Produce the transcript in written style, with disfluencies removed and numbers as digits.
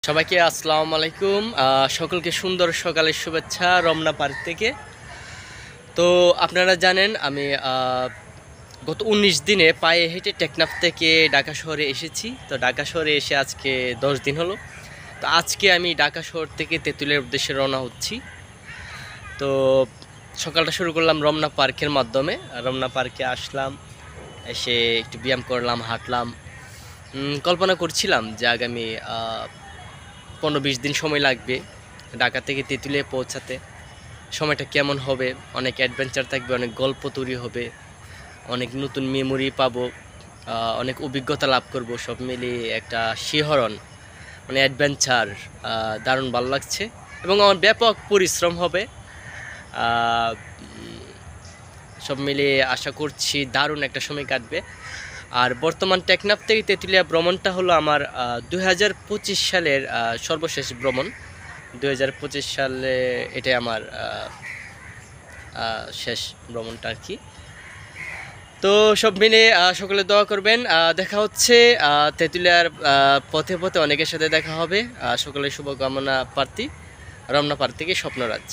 সবাইকে আসসালামু আলাইকুম। সকলকে সুন্দর সকালের শুভেচ্ছা রমনা পার্ক থেকে। তো আপনারা জানেন আমি গত ১৯ দিনে পায়ে হেঁটে টেকনাফ থেকে ঢাকা শহরে এসেছি। তো ঢাকা শহরে এসে আজকে 10 দিন হলো। তো আজকে আমি ঢাকা শহর থেকে তেঁতুলিয়ার উদ্দেশ্যে রওনা হচ্ছি। তো সকালটা শুরু করলাম রমনা পার্কের মাধ্যমে। রমনা পার্কে আসলাম, এসে একটু ব্যায়াম করলাম, হাঁটলাম। কল্পনা করছিলাম যে আগামী 15-20 দিন সময় লাগবে ঢাকা থেকে তেঁতুলিয়া পৌঁছাতে। সময়টা কেমন হবে, অনেক অ্যাডভেঞ্চার থাকবে, অনেক গল্প তৈরি হবে, অনেক নতুন মেমোরি পাবো, অনেক অভিজ্ঞতা লাভ করব। সব মিলিয়ে একটা শিহরণ, মানে অ্যাডভেঞ্চার, দারুণ ভালো লাগছে এবং আমার ব্যাপক পরিশ্রম হবে। সব মিলিয়ে আশা করছি দারুণ একটা সময় কাটবে। আর বর্তমান টেকনাফ থেকে তেঁতুলিয়া ভ্রমণটা হলো আমার 2025 সালের সর্বশেষ ভ্রমণ। 2025 সালে এটাই আমার শেষ ভ্রমণটা আর কি। তো সব মিলে সকলে দোয়া করবেন। দেখা হচ্ছে তেঁতুলিয়ার পথে পথে অনেকের সাথে দেখা হবে। সকলের শুভকামনা প্রার্থী, রমনা পার্ক থেকে স্বপ্নরাজ।